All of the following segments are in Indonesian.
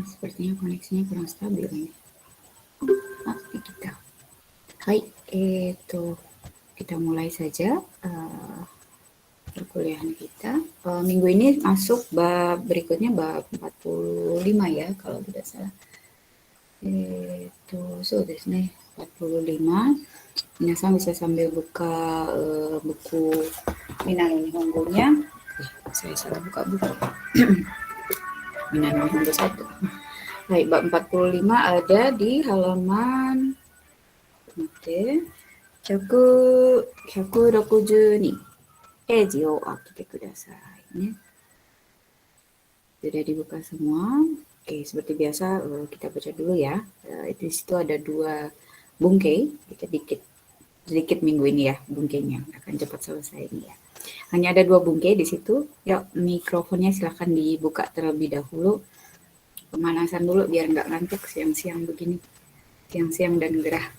Sepertinya koneksinya kurang stabil ini. Kita. Hai, kita mulai saja perkuliahan kita. Minggu ini masuk bab berikutnya bab 45 ya, kalau tidak salah. そうですね、45. Minasan bisa sambil buka buku Minano Nihongo-nya. Saya salah buka buku. Minano Nihongo 1. Baik, bab 45 ada di halaman 162 pejiを開けてくださいね. Sudah dibuka semua. Oke, seperti biasa kita baca dulu ya. Di situ ada 2 bungkei, sedikit minggu ini ya bungkainya, akan cepat selesai ini ya. Hanya ada 2 bungkai di situ. Ya, mikrofonnya silahkan dibuka terlebih dahulu. Pemanasan dulu biar nggak ngantuk siang-siang begini. Siang-siang dan gerah.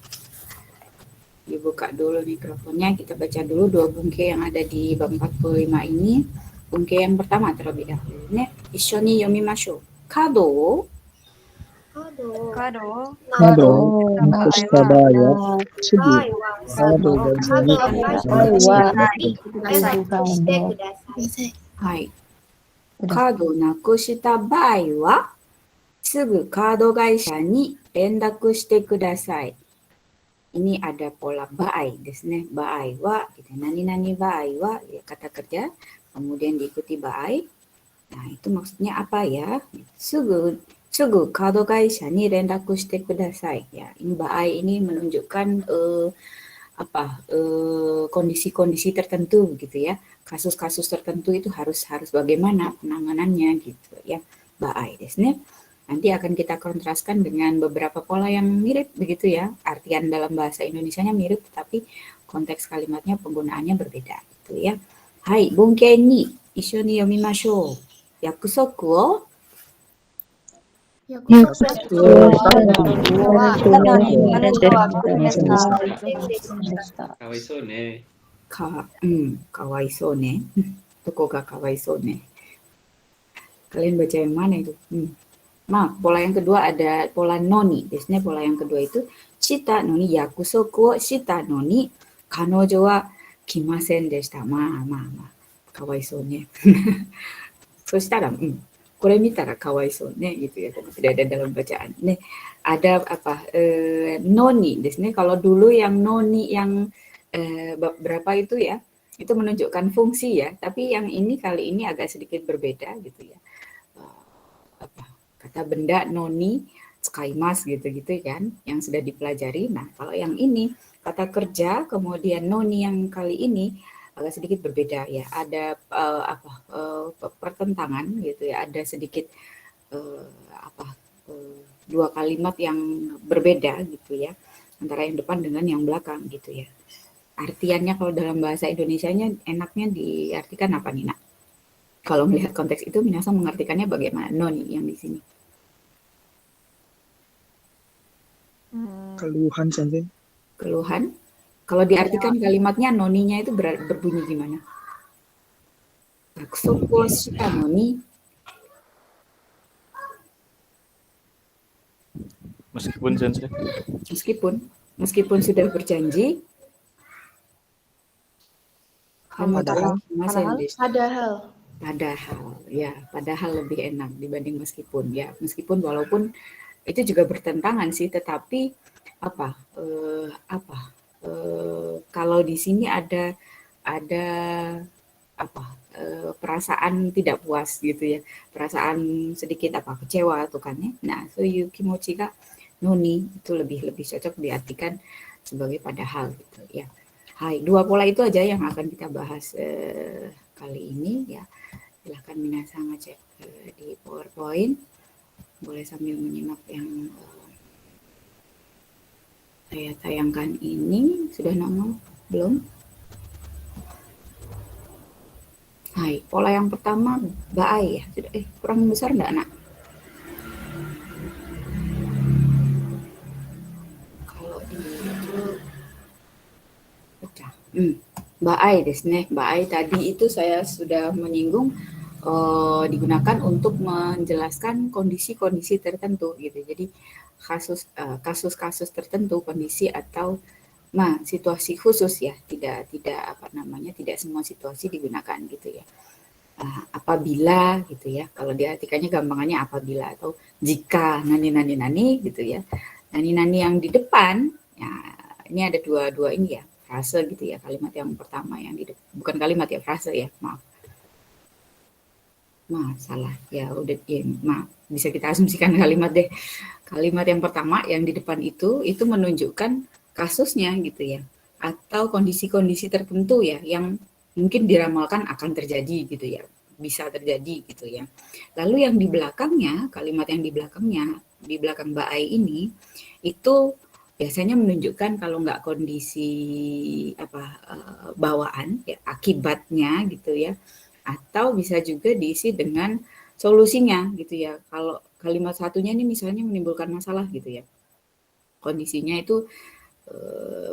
Dibuka dulu mikrofonnya, kita baca dulu 2 bungkai yang ada di bab 45 ini. Bungkai yang pertama terlebih dahulu. Ne, ishoni yomimashou. Kado wo 角をなくした場合は、すぐカードがにはい。カードをなくした場合は、すぐカード会社に連絡してください。Ini ada pola baai ですね。baai wa, nani-nani baai wa, ya, kata kerja, kemudian diikuti baai. Nah, itu maksudnya apa ya? Sugu kado gaisha ni rendaku shite kudasai. Ya, ini baai ini menunjukkan kondisi-kondisi tertentu gitu ya. Kasus-kasus tertentu itu harus bagaimana penanganannya gitu ya. Baai desu ne. Nanti akan kita kontraskan dengan beberapa pola yang mirip begitu ya. Artian dalam bahasa Indonesianya mirip, tetapi konteks kalimatnya penggunaannya berbeda gitu ya. Hai, bunkei ni issho ni yomimashou. Yakusoku wo かわいそうね。かわいそうね。どこがかわいそうね. Kalian baca yang mana itu? Pola yang kedua ada pola noni. Biasanya pola yang kedua itu shita noni yakusoku wo shita noni kanojo wa kimasen deshita. Kawaisou ne. So shitara, kore mitara kawaisou ne gitu ya. Tidak ada dalam bacaan. Nih, ada noni desu ne. Kalau dulu yang noni yang bab berapa itu ya, itu menunjukkan fungsi ya. Tapi yang ini kali ini agak sedikit berbeda gitu ya. Kata benda noni tsukaimasu gitu-gitu kan yang sudah dipelajari. Nah, kalau yang ini kata kerja kemudian noni yang kali ini agak sedikit berbeda ya. Ada pertentangan gitu ya. Ada sedikit dua kalimat yang berbeda gitu ya antara yang depan dengan yang belakang gitu ya. Artiannya kalau dalam bahasa Indonesianya enaknya diartikan apa nih, Nak? Kalau melihat konteks itu, minasan mengartikannya bagaimana? Noni yang di sini. Keluhan saja. Keluhan. Kalau diartikan kalimatnya noninya itu berbunyi gimana? Yakusoku shita noni. Meskipun sensei. Meskipun sudah berjanji. Padahal lebih enak dibanding meskipun ya. Meskipun walaupun itu juga bertentangan sih, tetapi kalau di sini ada perasaan tidak puas gitu ya, perasaan sedikit kecewa tuh kan ya. Nah, soyu kimochi ga noni itu lebih cocok diartikan sebagai padahal gitu ya. Hai, 2 pola itu aja yang akan kita bahas kali ini ya. Silahkan minasan ngecek di PowerPoint. Boleh sambil menyimak yang saya tayangkan ini. Sudah nongol? Belum? Hai, pola yang pertama baai ya. Sudah, kurang besar enggak, Nak? Kalau di itu pecah. Baai desu ne. Baai tadi itu saya sudah menyinggung digunakan untuk menjelaskan kondisi-kondisi tertentu gitu. Jadi kasus-kasus tertentu, kondisi atau situasi khusus ya, tidak tidak semua situasi digunakan gitu ya. Apabila gitu ya, kalau diartikannya gampangannya apabila atau jika nani gitu ya. Nani yang di depan, ya ini ada dua ini ya, frase gitu ya, kalimat yang pertama yang di bukan kalimat ya, frase ya, maaf. Salah ya, udah ya, maaf, bisa kita asumsikan kalimat deh. Kalimat yang pertama yang di depan itu menunjukkan kasusnya gitu ya, atau kondisi-kondisi tertentu ya yang mungkin diramalkan akan terjadi gitu ya, bisa terjadi gitu ya. Lalu yang di belakangnya, kalimat yang di belakang Baai ini itu biasanya menunjukkan kalau nggak kondisi bawaan ya, akibatnya gitu ya, atau bisa juga diisi dengan solusinya gitu ya. Kalau kalimat satunya ini misalnya menimbulkan masalah gitu ya, kondisinya itu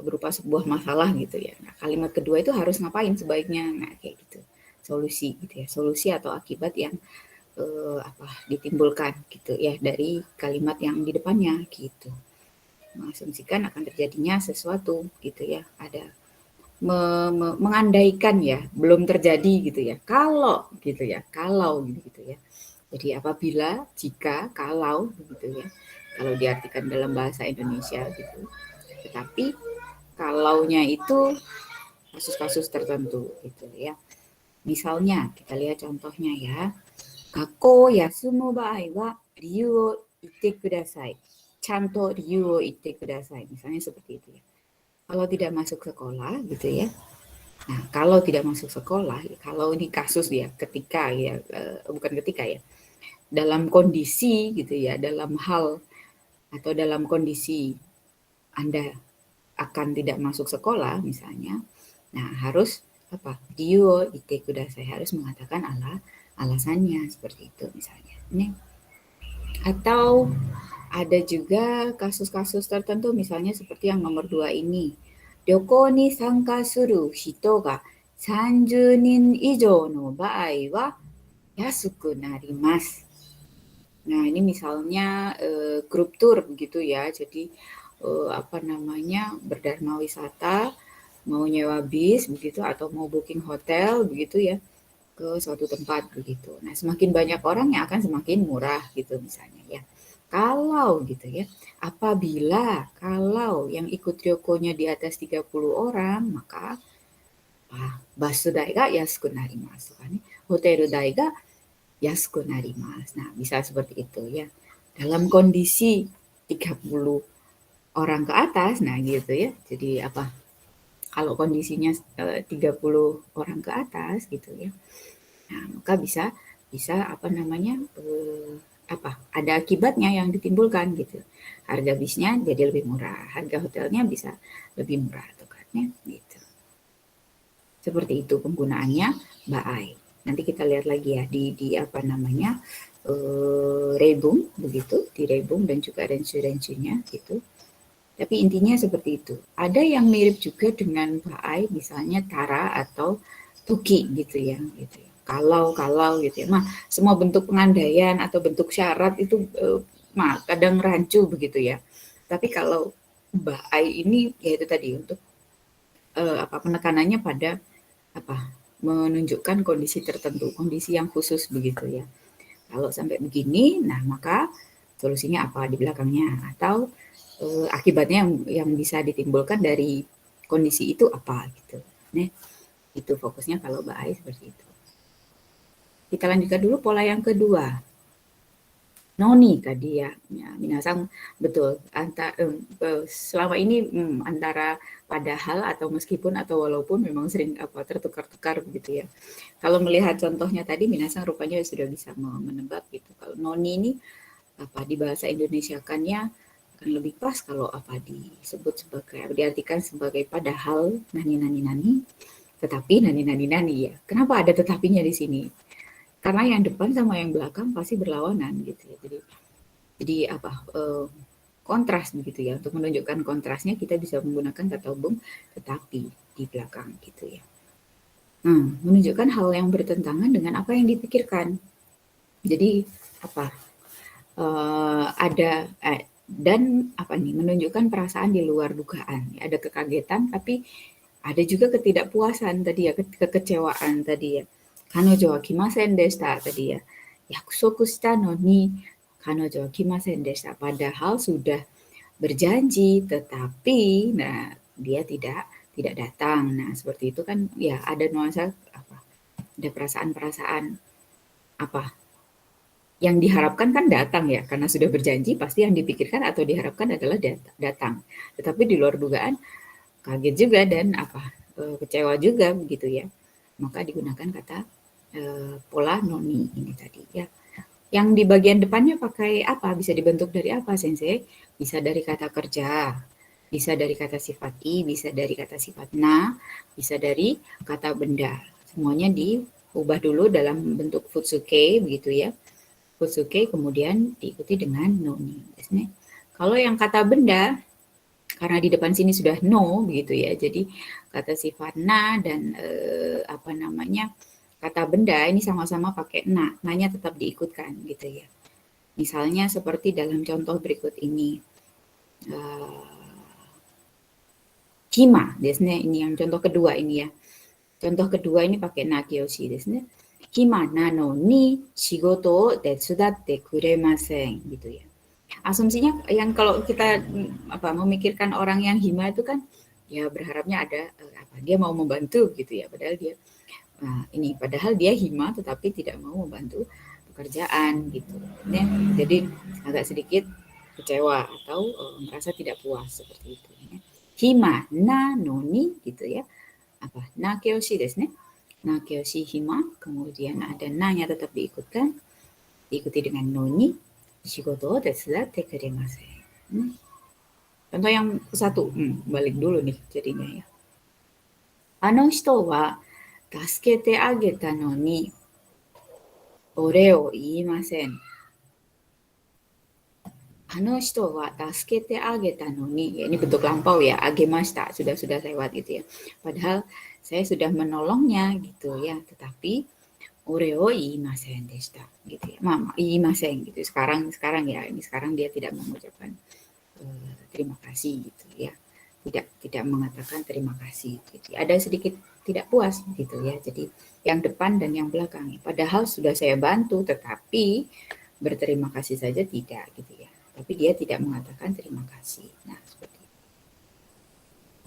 berupa sebuah masalah gitu ya. Nah, kalimat kedua itu harus ngapain sebaiknya, nah kayak gitu, solusi gitu ya, solusi atau akibat yang ditimbulkan gitu ya dari kalimat yang di depannya gitu, mengasumsikan akan terjadinya sesuatu gitu ya, ada mengandaikan ya, belum terjadi gitu ya, kalau gitu ya, kalau gitu ya. Jadi apabila, jika, kalau begitu ya, kalau diartikan dalam bahasa Indonesia gitu. Tetapi kalaunya itu kasus-kasus tertentu gitu ya. Misalnya kita lihat contohnya ya. Gakkou yasumu baai wa ryu o itte kudasai. Chanto ryu o itte kudasai. Misalnya seperti itu ya. Kalau tidak masuk sekolah gitu ya. Nah, kalau tidak masuk sekolah, kalau ini kasus ya, ketika ya, bukan ketika ya, dalam kondisi gitu ya, dalam hal atau dalam kondisi Anda akan tidak masuk sekolah misalnya, nah harus Ryu ite kudasai, harus mengatakan alasannya seperti itu misalnya. Ini. Atau ada juga kasus-kasus tertentu misalnya seperti yang nomor 2 ini. Ryoko ni sanka suru hito ga 30 nin ijou no baai wa yasuku narimasu. Nah, ini misalnya grup tour begitu ya. Jadi berdharma wisata, mau nyewa bis begitu atau mau booking hotel begitu ya ke suatu tempat begitu. Nah, semakin banyak orang yang akan semakin murah gitu misalnya ya. Kalau gitu ya, kalau yang ikut ryokonya di atas 30 orang, maka basu dai ga yasuku narimasu kan. Hotel dai ga yasuku narimasu. Nah, bisa seperti itu ya. Dalam kondisi 30 orang ke atas, nah gitu ya. Jadi kalau kondisinya 30 orang ke atas gitu ya. Nah, maka bisa ada akibatnya yang ditimbulkan gitu. Harga bisnya jadi lebih murah, harga hotelnya bisa lebih murah tuh kan ya gitu. Seperti itu penggunaannya baai. Nanti kita lihat lagi ya di rebung begitu, di rebung dan juga rencu-rencunya gitu. Tapi intinya seperti itu. Ada yang mirip juga dengan baai, misalnya tara atau tuki gitu ya. Gitu. Kalau gitu ya. Semua bentuk pengandaian atau bentuk syarat itu kadang rancu begitu ya. Tapi kalau baai ini yaitu tadi untuk penekanannya pada menunjukkan kondisi tertentu, kondisi yang khusus begitu ya. Kalau sampai begini, nah maka solusinya apa di belakangnya atau akibatnya yang bisa ditimbulkan dari kondisi itu apa gitu. Nah, itu fokusnya kalau baai seperti itu. Kita lanjutkan dulu pola yang kedua. Noni tadi ya, minasang betul. Selama ini antara padahal atau meskipun atau walaupun memang sering tertukar-tukar begitu ya. Kalau melihat contohnya tadi, minasang rupanya sudah bisa menebak gitu. Kalau noni ini di bahasa Indonesiakannya akan lebih pas kalau disebut sebagai diartikan sebagai padahal nani, tetapi nani ya. Kenapa ada tetapinya di sini? Karena yang depan sama yang belakang pasti berlawanan gitu ya. Jadi kontras begitu ya. Untuk menunjukkan kontrasnya kita bisa menggunakan kata hubung tetapi di belakang gitu ya. Menunjukkan hal yang bertentangan dengan apa yang dipikirkan. Jadi apa? Dan apa nih? Menunjukkan perasaan di luar dugaan. Ada kekagetan, tapi ada juga ketidakpuasan tadi ya, kekecewaan tadi ya. Kanojo wa kimasen deshita tadi ya. Yakusoku shita no ni kanojo wa kimasen deshita. Padahal sudah berjanji, tetapi nah dia tidak datang. Nah, seperti itu kan ya ada nuansa apa? Ada perasaan-perasaan apa? Yang diharapkan kan datang ya, karena sudah berjanji pasti yang dipikirkan atau diharapkan adalah datang. Tetapi di luar dugaan kaget juga dan kecewa juga begitu ya. Maka digunakan kata pola noni ini tadi ya. Yang di bagian depannya pakai apa? Bisa dibentuk dari apa, Sensei? Bisa dari kata kerja, bisa dari kata sifat i, bisa dari kata sifat na, bisa dari kata benda. Semuanya diubah dulu dalam bentuk futsuke begitu ya. Futsuke kemudian diikuti dengan noni. Kalau yang kata benda, karena di depan sini sudah no begitu ya, jadi kata sifat na dan kata benda ini sama-sama pakai na, nanya tetap diikutkan gitu ya. Misalnya seperti dalam contoh berikut ini, kima desu ne, ini yang contoh kedua ini ya. Contoh kedua ini pakai na kyoshi desu ne. Kima nano ni shigoto o tetsudatte kuremasen gitu ya. Asumsinya yang kalau kita memikirkan orang yang hima itu kan ya berharapnya ada dia mau membantu gitu ya, padahal dia hima tetapi tidak mau membantu pekerjaan gitu ya. Jadi agak sedikit kecewa atau merasa tidak puas seperti itu ya. Hima na noni gitu ya, na kyoshi desu ne. Na kyoshi hima, kemudian ada na-nya tetap diikuti dengan noni. Shigoto o tetsudatte kuremasen. Contoh yang satu, balik dulu nih jadinya ya. Ano hito wa tasukete ageta no ni ore o iimasen. Ano hito wa tasukete ageta no ni, ya, ini bentuk lampau ya, agemashita, sudah lewat gitu ya. Padahal saya sudah menolongnya gitu ya, tetapi ore o iimasen deshita gitu ya. Iimasen gitu. Sekarang ya, ini sekarang dia tidak mengucapkan terima kasih gitu ya. Tidak mengatakan terima kasih gitu. Ada sedikit tidak puas gitu ya. Jadi yang depan dan yang belakang. Padahal sudah saya bantu tetapi berterima kasih saja tidak gitu ya. Tapi dia tidak mengatakan terima kasih. Nah, seperti itu.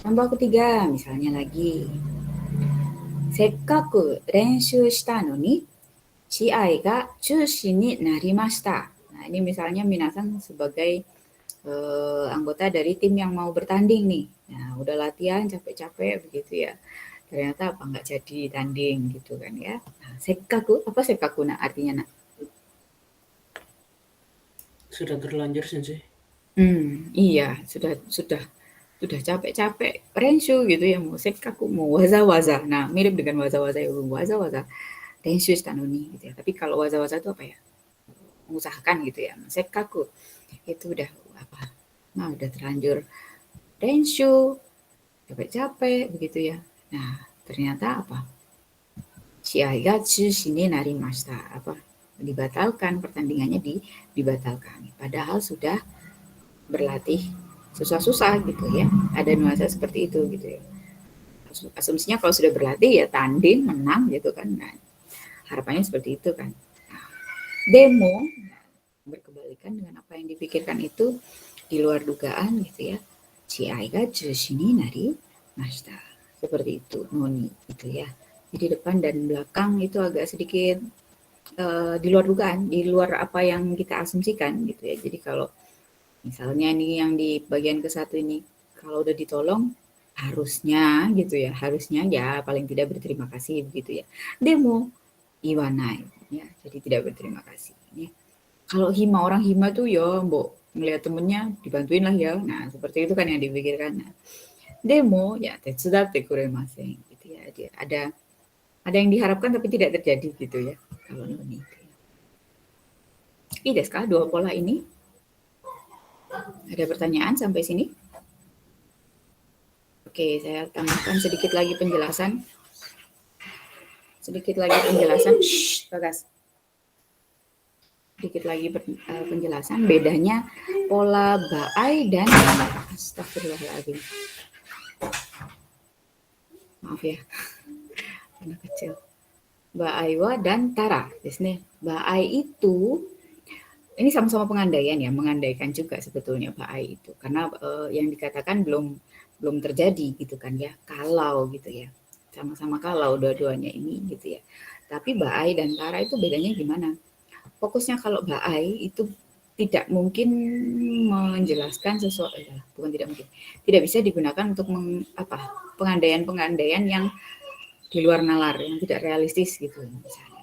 Contoh ketiga misalnya lagi. Sekkaku renshu shita no ni shiai ga chushi ni narimashita. Nah, ini misalnya minasan sebagai anggota dari tim yang mau bertanding nih. Nah, udah latihan capek-capek begitu ya. Ternyata nggak jadi tanding gitu kan ya. Nah, sekkaku, apa sekkaku nah artinya nak? Sudah terlanjur sensei. Iya, sudah capek-capek renshu gitu ya, mau sekkaku, mau waza-waza. Nah, mirip dengan waza-waza ya, waza-waza renshu shita no ni gitu ya. Tapi kalau waza-waza itu apa ya? Mengusahakan gitu ya. Sekkaku itu udah udah terlanjur renshu, capek-capek begitu ya. Nah, ternyata apa? Shiai ga chushi ni narimashita. Dibatalkan, pertandingannya dibatalkan. Padahal sudah berlatih susah-susah gitu ya. Ada nuansa seperti itu gitu ya. Asumsinya kalau sudah berlatih ya tanding, menang gitu kan. Nah, harapannya seperti itu kan. Nah, demo berkebalikan dengan apa yang dipikirkan itu di luar dugaan gitu ya. Shiai ga chushi ni narimashita. Seperti itu, noni gitu ya. Jadi depan dan belakang itu agak sedikit di luar dugaan, di luar apa yang kita asumsikan gitu ya. Jadi kalau misalnya ini yang di bagian ke-1 ini, kalau udah ditolong harusnya gitu ya, harusnya ya paling tidak berterima kasih begitu ya. Demo iwanai ya, jadi tidak berterima kasih ya. Kalau orang hima tuh ya mbok melihat temennya dibantuin lah ya. Nah, seperti itu kan yang dipikirkan. Nah, demo ya tetsudatte kuremasen gitu ya. Dia ada yang diharapkan tapi tidak terjadi gitu ya. Kalau noni. Iya, desu dua pola ini? Ada pertanyaan sampai sini? Oke, saya tambahkan sedikit lagi penjelasan. sedikit lagi penjelasan. Bagas. Sedikit lagi penjelasan bedanya pola ba'ai dan astagfirullahaladzim. Maaf ya, anak kecil. Ba'ai wa dan tara. Ba'ai itu ini sama-sama pengandaian ya, mengandaikan juga sebetulnya ba'ai itu karena yang dikatakan belum terjadi gitu kan ya. Kalau gitu ya. Sama-sama kalau dua-duanya ini gitu ya. Tapi ba'ai dan tara itu bedanya gimana? Fokusnya kalau ba'ai itu tidak mungkin menjelaskan sesuatu, bukan tidak mungkin, tidak bisa digunakan untuk pengandaian-pengandaian yang di luar nalar, yang tidak realistis gitu misalnya.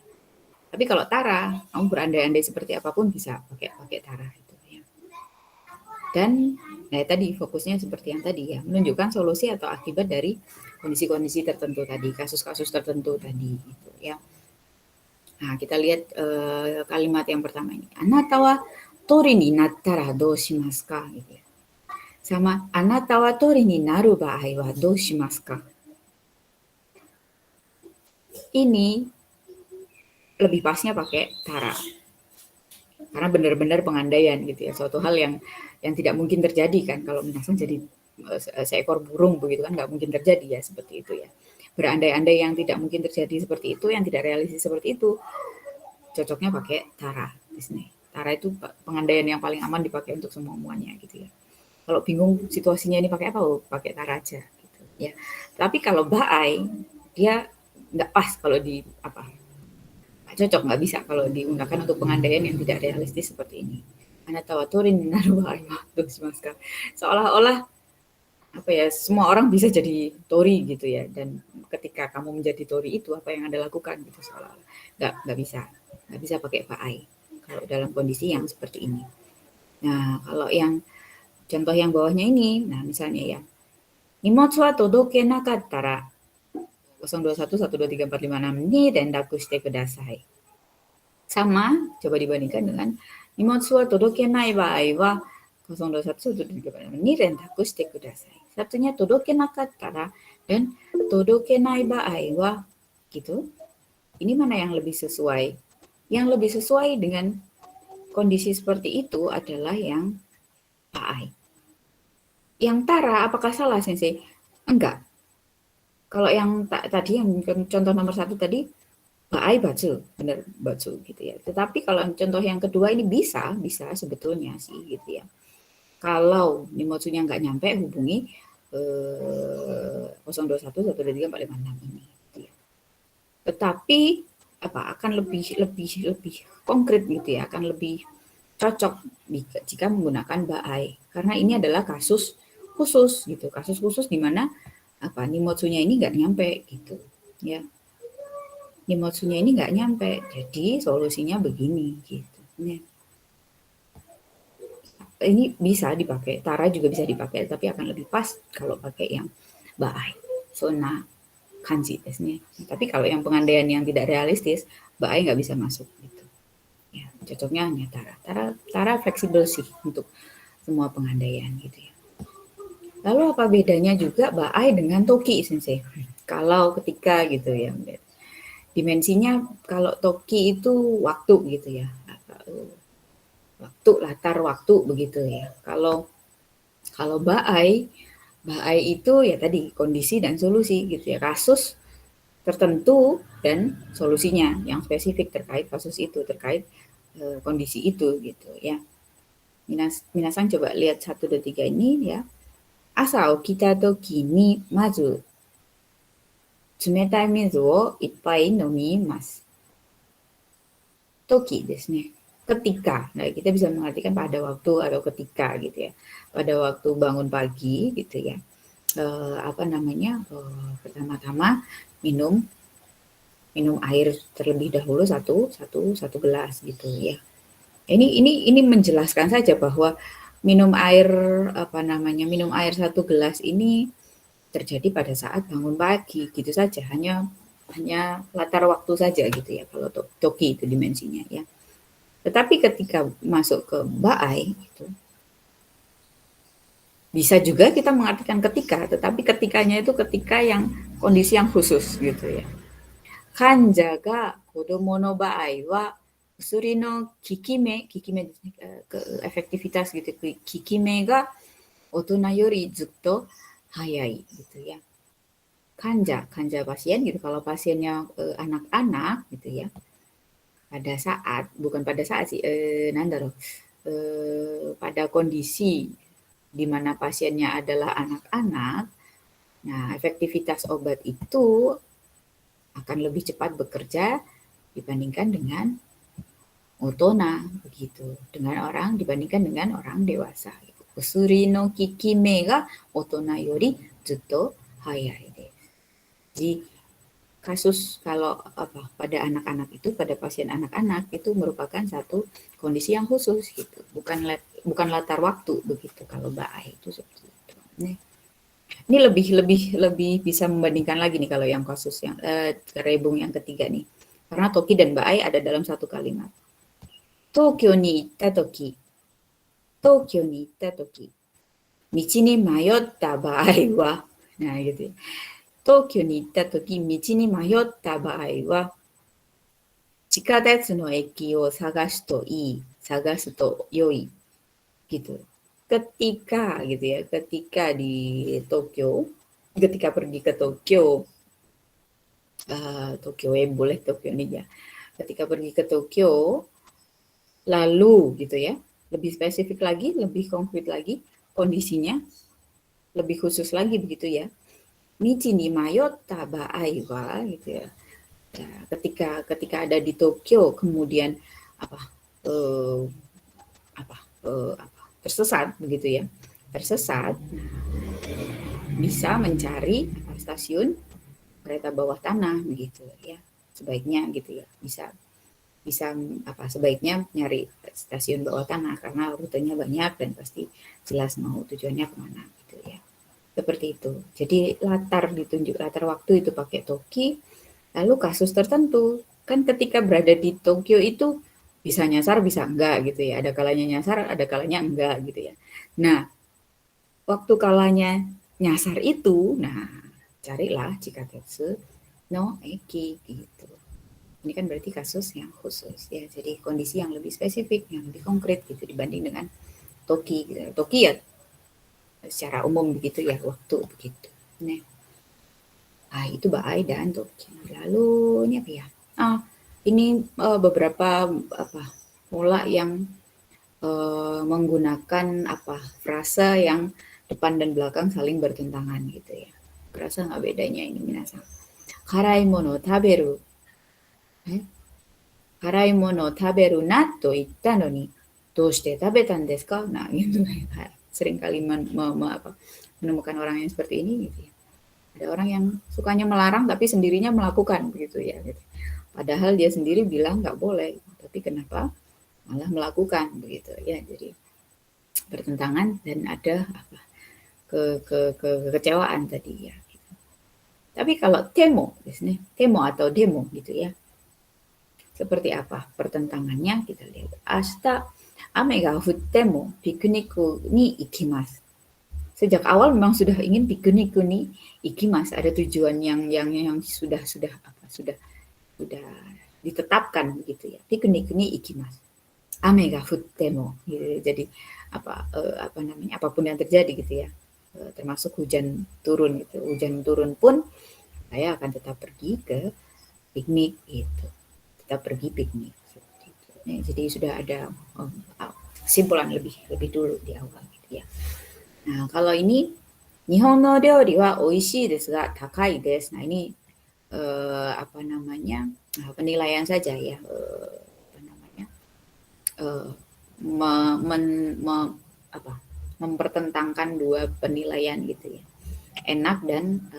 Tapi kalau tara, kamu berandai-andai seperti apapun bisa pakai tara gitu ya. Dan tadi fokusnya seperti yang tadi ya, menunjukkan solusi atau akibat dari kondisi-kondisi tertentu tadi, kasus-kasus tertentu tadi gitu ya. Nah, kita lihat kalimat yang pertama ini. Anata wa tori ni nattara dou shimasu ka? Gitu ya. Sama anata wa tori ni naru ba'ai wa dou shimasu ka? Ini lebih pasnya pakai tara. Karena benar-benar pengandaian gitu ya. Suatu hal yang tidak mungkin terjadi kan. Kalau minasan jadi seekor burung begitu kan nggak mungkin terjadi ya seperti itu ya. Berandai-andai yang tidak mungkin terjadi seperti itu, yang tidak realistis seperti itu, cocoknya pakai tara di sini. Tara itu pengandaian yang paling aman dipakai untuk semuanya gitu ya. Kalau bingung situasinya ini pakai apa, pakai tara aja gitu ya. Tapi kalau ba'ai dia nggak pas kalau nggak cocok, nggak bisa kalau digunakan untuk pengandaian yang tidak realistis seperti ini. Anata wa tori ni naru ba'ai wa dou shimasu ka? Seolah-olah semua orang bisa jadi tori gitu ya, dan ketika kamu menjadi tori itu apa yang Anda lakukan gitu, seolah-olah nggak bisa pakai ba'ai kalau dalam kondisi yang seperti ini. Nah, kalau yang contoh yang bawahnya ini, nah misalnya ya, nimotsu wa todoke nakattara 021123456 ni rendaku shite kudasai. Sama, coba dibandingkan dengan nimotsu wa todoke nai ba'ai wa 021123456 ni rendaku shite kudasai. Satunya todoke nakattara dan todoke nai ba'ai wa gitu. Ini mana yang lebih sesuai? Yang lebih sesuai dengan kondisi seperti itu adalah yang ba'ai. Yang tara apakah salah Sensei? Enggak. Kalau yang tadi yang contoh nomor 1 tadi ba'ai batsu, benar batsu gitu ya. Tetapi kalau contoh yang kedua ini bisa sebetulnya sih gitu ya. Kalau nimotsunya nggak nyampe, hubungi 021123456 ini. Gitu ya. Tetapi akan lebih konkret gitu ya, akan lebih cocok jika menggunakan ba'ai. Karena ini adalah kasus khusus gitu, kasus khusus di mana nimotsunya ini nggak nyampe gitu ya. Nimotsunya ini nggak nyampe, jadi solusinya begini gitu. Ya. Ini bisa dipakai, tara juga bisa dipakai, tapi akan lebih pas kalau pakai yang ba'ai. Sona kanji tesnya. Tapi kalau yang pengandaian yang tidak realistis, ba'ai nggak bisa masuk gitu. Ya, cocoknya hanya tara. Tara fleksibel sih untuk semua pengandaian gitu ya. Lalu apa bedanya juga ba'ai dengan toki Sensei? Kalau ketika gitu ya. Dimensinya kalau toki itu waktu gitu ya. Waktu, latar waktu begitu ya. Kalau ba'ai itu ya tadi kondisi dan solusi gitu ya. Kasus tertentu dan solusinya yang spesifik terkait kasus itu, terkait kondisi itu gitu ya. Minasan coba lihat 1, 2, 3 ini ya. Asa okita toki ni mazu tsumetai mizu wo ippai nomimasu. Toki desu ne. Ketika, nah kita bisa mengartikan pada waktu atau ketika gitu ya, pada waktu bangun pagi gitu ya, pertama-tama minum air terlebih dahulu satu gelas gitu ya. Ini menjelaskan saja bahwa minum air minum air 1 gelas ini terjadi pada saat bangun pagi gitu saja, hanya latar waktu saja gitu ya kalau toki itu dimensinya ya. Tetapi ketika masuk ke ba'ai itu bisa juga kita mengartikan ketika, tetapi ketikanya itu ketika yang kondisi yang khusus gitu ya. Kanja ga kodomo no baai wa usuri no kikimeですね、efektivitas gitu, kikime ga otona yori zutto hayai gitu ya. Kanja pasien gitu, kalau pasiennya anak-anak gitu ya, pada saat, bukan pada saat sih, pada kondisi di mana pasiennya adalah anak-anak, nah efektivitas obat itu akan lebih cepat bekerja dibandingkan dengan otona begitu, dibandingkan dengan orang dewasa. Usuri no kikime ga otona yori zutto hayai desu. Jadi kasus kalau pada anak-anak itu, pada pasien anak-anak itu merupakan satu kondisi yang khusus gitu, bukan latar waktu begitu kalau baai itu seperti itu. Ini lebih bisa membandingkan lagi nih kalau yang kasus yang rebung yang ketiga nih, karena toki dan baai ada dalam satu kalimat. Tokyo ni itta toki, michi ni mayotta baai wa, nah gitu ya. Tokyo ni itta toki michi ni mayotta baai wa chikatetsu no eki o sagasu to yoi gitu. Ketika di Tokyo, ketika pergi ke Tokyo, boleh Tokyo ini ya. Ketika pergi ke Tokyo, lalu gitu ya, lebih spesifik lagi, lebih konkret lagi kondisinya, lebih khusus lagi begitu ya. Michi ni mayotta baai wa gitu ya. Ketika ada di Tokyo kemudian tersesat begitu ya. Tersesat bisa mencari stasiun kereta bawah tanah begitu ya. Sebaiknya gitu ya. Bisa sebaiknya nyari stasiun bawah tanah karena rutenya banyak dan pasti jelas mau tujuannya kemana gitu ya. Seperti itu. Jadi latar waktu itu pakai toki. Lalu kasus tertentu, kan ketika berada di Tokyo itu bisa nyasar, bisa enggak gitu ya. Ada kalanya nyasar, ada kalanya enggak gitu ya. Nah, waktu kalanya nyasar itu, nah carilah chikatetsu no eki gitu. Ini kan berarti kasus yang khusus ya. Jadi kondisi yang lebih spesifik, yang lebih konkret gitu dibanding dengan toki gitu. Toki ya secara umum begitu ya, waktu begitu. Itu baai dan toki. Lalu ini apa ya? Ini beberapa pola yang menggunakan frase yang depan dan belakang saling bertentangan gitu ya. Kerasa nggak bedanya ini minasan? Karai mono taberu. Karai mono taberu na to itta no ni doushite tabetan desu ka? Nah, gitu. Sering kali menemukan orang yang seperti ini gitu ya. Ada orang yang sukanya melarang tapi sendirinya melakukan begitu ya. Gitu. Padahal dia sendiri bilang nggak boleh, tapi kenapa malah melakukan begitu ya. Jadi bertentangan dan ada kekecewaan tadi ya. Gitu. Tapi kalau temo atau demo gitu ya. Seperti apa pertentangannya kita lihat. Ashita ame ga futte mo pikniku ni ikimasu. Sejak awal memang sudah ingin piknik ni ikimas, ada tujuan yang sudah ditetapkan begitu ya. Piknik ni ikimas. Ame ga futte mo gitu. Jadi apapun yang terjadi gitu ya. Termasuk hujan turun gitu. Hujan turun pun saya akan tetap pergi ke piknik gitu. Tetap pergi piknik seperti itu. Jadi sudah ada kesimpulan lebih dulu di awal gitu ya. Nah, kalau ini Nihon no ryori wa oishii desu ga takai desu. Nah, ini penilaian saja ya. Mempertentangkan dua penilaian gitu ya. Enak dan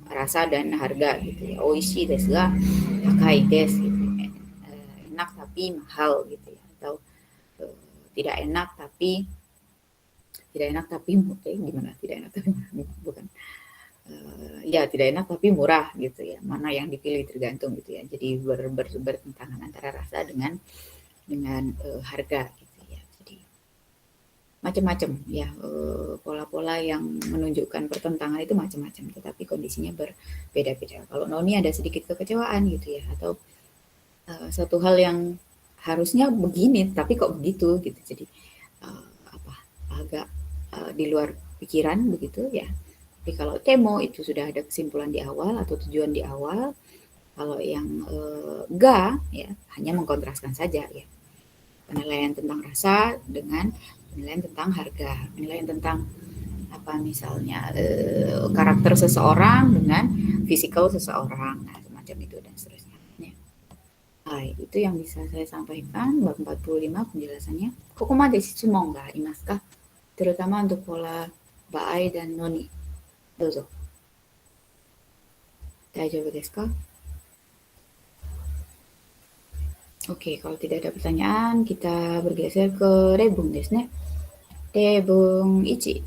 rasa dan harga gitu ya. Oishii desu ga takai desu gitu. Enak tapi mahal gitu ya. Atau tidak enak tapi gimana? Tidak enak tapi bukan. Tidak enak tapi murah gitu ya. Mana yang dipilih tergantung gitu ya. Jadi bertentangan antara rasa dengan harga gitu ya. Jadi macam-macam ya, pola-pola yang menunjukkan pertentangan itu macam-macam, tetapi kondisinya berbeda-beda. Kalau noni ada sedikit kekecewaan gitu ya, atau suatu hal yang harusnya begini tapi kok begitu gitu, jadi agak di luar pikiran begitu ya. Tapi kalau temo itu sudah ada kesimpulan di awal atau tujuan di awal. Kalau yang ga ya hanya mengkontraskan saja ya, penilaian tentang rasa dengan penilaian tentang harga, penilaian tentang apa misalnya karakter seseorang dengan fisikal seseorang, nah semacam itu dan seterusnya. Ya. Itu yang bisa saya sampaikan bab 45 penjelasannya. Kokomade shitsumon ga arimasu ka? Terutama untuk pola baai dan noni. Dozo. Daijoubu desu ka? Oke, kalau tidak ada pertanyaan, kita bergeser ke rebung desu ne. Rebung 1.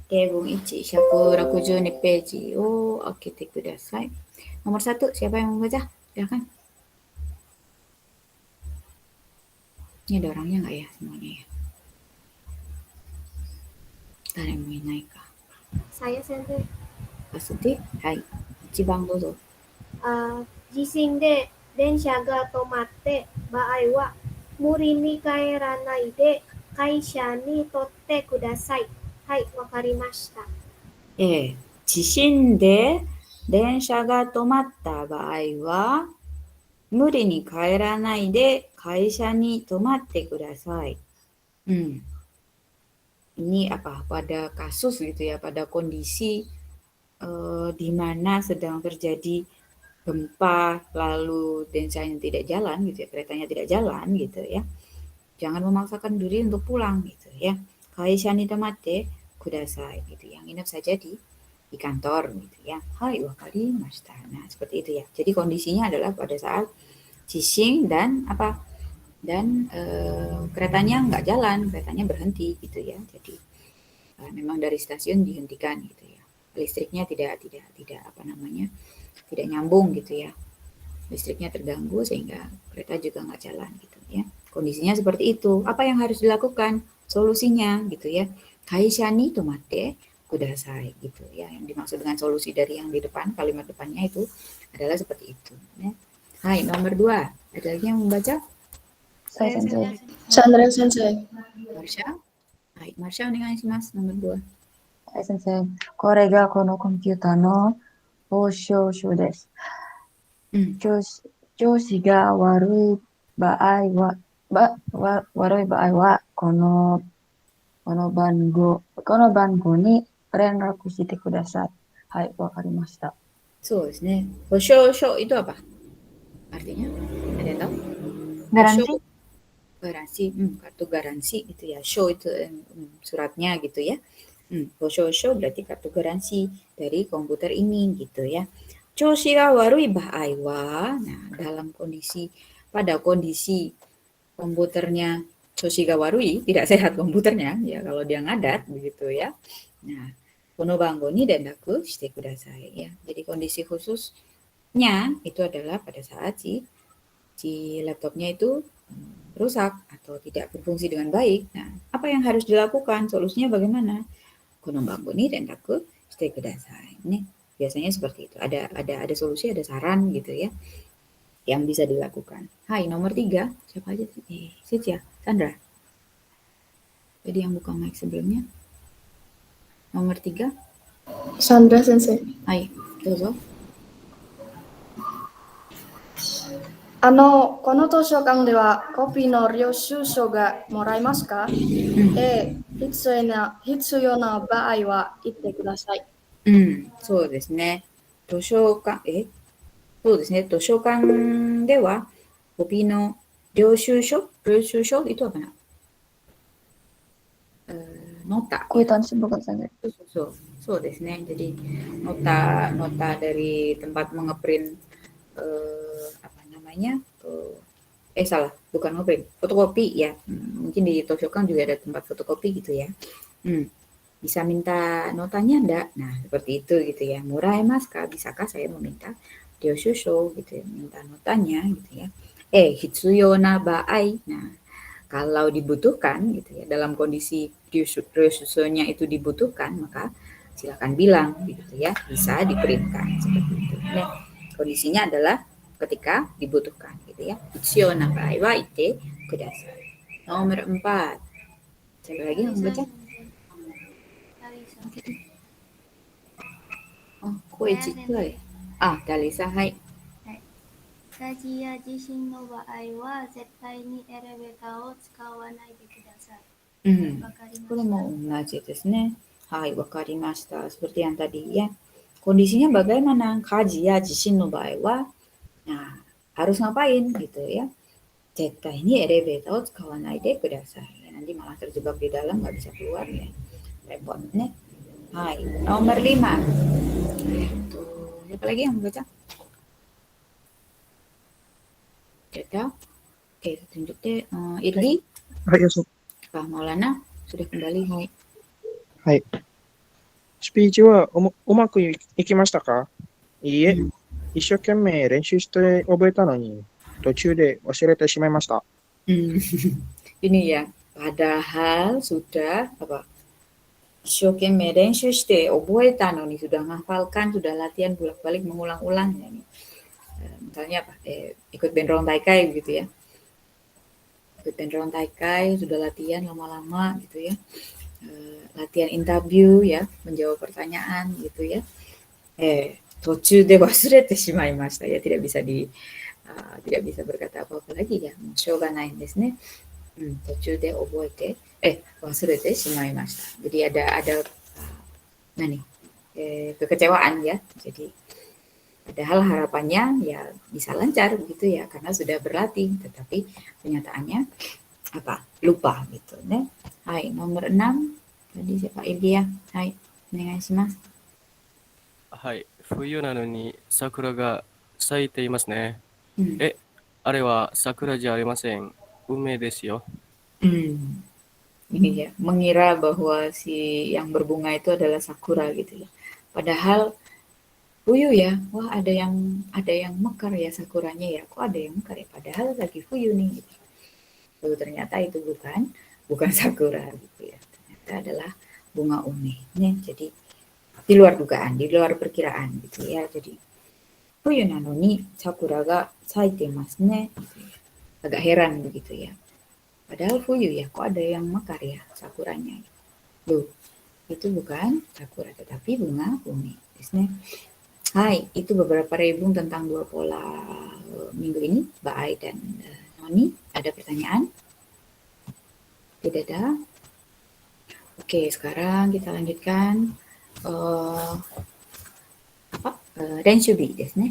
Rebung 1, 162 pejiを開けてください. Nomor 1, siapa yang membaca? Silakan. Ini ada orangnya nggak ya semuanya ya? Ada yang mengenai kah? Saya sensei. Pasti? Hai. 1番どうぞ。地震で電車が止まって場合は無理に帰らないで会社に取ってください。はい、わかりました。地震で電車が止まった場合は無理に帰らないで会社に泊まってください。Ini apa? Pada kasus gitu ya, pada kondisi di mana sedang terjadi gempa lalu densanya tidak jalan gitu ya, keretanya tidak jalan gitu ya. Jangan memaksakan diri untuk pulang gitu ya. Kaisha ni tamate kudasai gitu. Yang nginep saja di kantor gitu ya. Hai wakarimashita. Nah, seperti itu ya. Jadi kondisinya adalah pada saat jishin dan apa? Dan keretanya nggak jalan, keretanya berhenti gitu ya. Jadi memang dari stasiun dihentikan gitu ya. Listriknya tidak apa namanya? Tidak nyambung gitu ya, listriknya terganggu sehingga kereta juga nggak jalan gitu ya. Kondisinya seperti itu. Apa yang harus dilakukan? Solusinya gitu ya. Kaisha ni tomate kudasai gitu ya. Yang dimaksud dengan solusi dari yang di depan, kalimat depannya itu adalah seperti itu. Ya. Hai, nomor 2. Ada lagi yang membaca? Saya sensei. Sandra sensei. Marsha? Hai, Marsha onegaishimasu. Nomor 2. Saya sensei. これがこのコンピューターの報奨書です。調子が悪い場合は、この番号に連絡してください。はい、わかりました。そうですね。保証書 itu apa? Artinya? Ada yang tahu? Garansi? Garansi, kartu garansi gitu ya. Show itu suratnya gitu ya. Show berarti kartu garansi dari komputer ini gitu ya. Choushi ga warui ba'ai wa, nah pada kondisi komputernya choushi ga warui, tidak sehat komputernya ya kalau dia ngadat begitu ya. Nah, kono bango ni dendaku shite kudasai ya. Jadi kondisi khususnya itu adalah pada saat si laptopnya itu rusak atau tidak berfungsi dengan baik. Nah, apa yang harus dilakukan? Solusinya bagaimana? Kono bango ni dendaku shite kudasai. Nih, biasanya seperti itu. Ada solusi, ada saran gitu ya yang bisa dilakukan. Hai, nomor 3. Siapa aja sih? Sicia, Sandra. Jadi yang buka mic sebelumnya. Nomor 3. Sandra sensei. Hai, dozo. この図書館ではコピーの領収書がもらえますか？必要な場合は言ってください。そうですね。図書館ではコピーの領収書itu apa nak? Nota. Kwitansi bukan saja. Soですね. Jadi nota dari tempat mengeprint bukan ngeprint, fotokopi ya. Mungkin di Toshokan juga ada tempat fotokopi gitu ya. Bisa minta notanya enggak? Nah, seperti itu gitu ya. Muraemasu ka? Bisakah saya meminta ryōshūshō gitu ya, minta notanya gitu ya. Hitsuyō na ba'ai. Nah, Kalau dibutuhkan gitu ya, dalam kondisi ryususonya itu dibutuhkan, maka silakan bilang gitu ya, bisa diperintahkan seperti itu. Nah, kondisinya adalah ketika dibutuhkan gitu ya. Ichio na bae wa ite kudasai. Nomor 4. Siapa lagi yang membaca? Oh, Koichi ya. Dalisa, hai. 火事や地震の場合は絶対にエレベーターを使わないでください。うん。わかりました。これも同じですね。はい、わかりました。Seperti yang tadi ya. Kondisinya bagaimana? Kaji ya jishin no bae wa, nah, harus ngapain gitu ya. Zettai ni elevatorを使わないでください. Ya, nanti malah terjebak di dalam nggak bisa keluar ya. Repot nih. Hai, nomor 5. Tuh, siapa lagi yang membaca? Tidak. Oke, tunjuk deh. Irgi, はい、よし。 Pak Maulana sudah kembali. Hai. はい。スピーチはうまくいきましたか？いいえ、一生懸命練習して覚えたのに、途中で忘れてしまいました。 Ini ya, padahal sudah apa? Shokenmei renshu shite oboeta no ni, sudah menghafalkan, sudah latihan bolak-balik mengulang-ulang ya. Misalnya apa? Ikut Benron Taikai gitu ya. Ikut Benron Taikai sudah latihan lama-lama gitu ya. Latihan interview ya, menjawab pertanyaan gitu ya. Tochu de wasurete shimaimashita ya, tidak bisa berkata apa-apa lagi ya. Shoga nai desu ne. Tochu de oboete wasurete shimaimashita. Jadi ada kekecewaan ya. Jadi padahal harapannya ya bisa lancar begitu ya, karena sudah berlatih, tetapi kenyataannya apa? Lupa gitu. Nah, hai, nomor 6. Tadi siapa? Ilya. Hai, onegaishimasu. はい。冬なのに桜が咲いていますね。 Hmm. あれは桜じゃありません。梅ですよ。 Ini ya, mengira bahwa si yang berbunga itu adalah sakura gitu ya. Padahal fuyu ya, wah ada yang mekar ya sakuranya ya. Kok ada yang mekar ya? Padahal lagi fuyu nih. Gitu. Lalu ternyata itu bukan sakura gitu ya. Ternyata adalah bunga ume. Nih, jadi di luar dugaan, di luar perkiraan gitu ya. Jadi fuyu nano ni sakura ga saitemasu ne. Agak heran begitu ya. Padahal fuyu ya, kok ada yang mekar ya sakuranya. Loh, itu bukan sakura tetapi bunga ume. Hai, itu beberapa rebung tentang dua pola minggu ini, Mbak Ai dan Noni. Ada pertanyaan? Tidak ada? Oke, sekarang kita lanjutkan. Renshubi desu ne.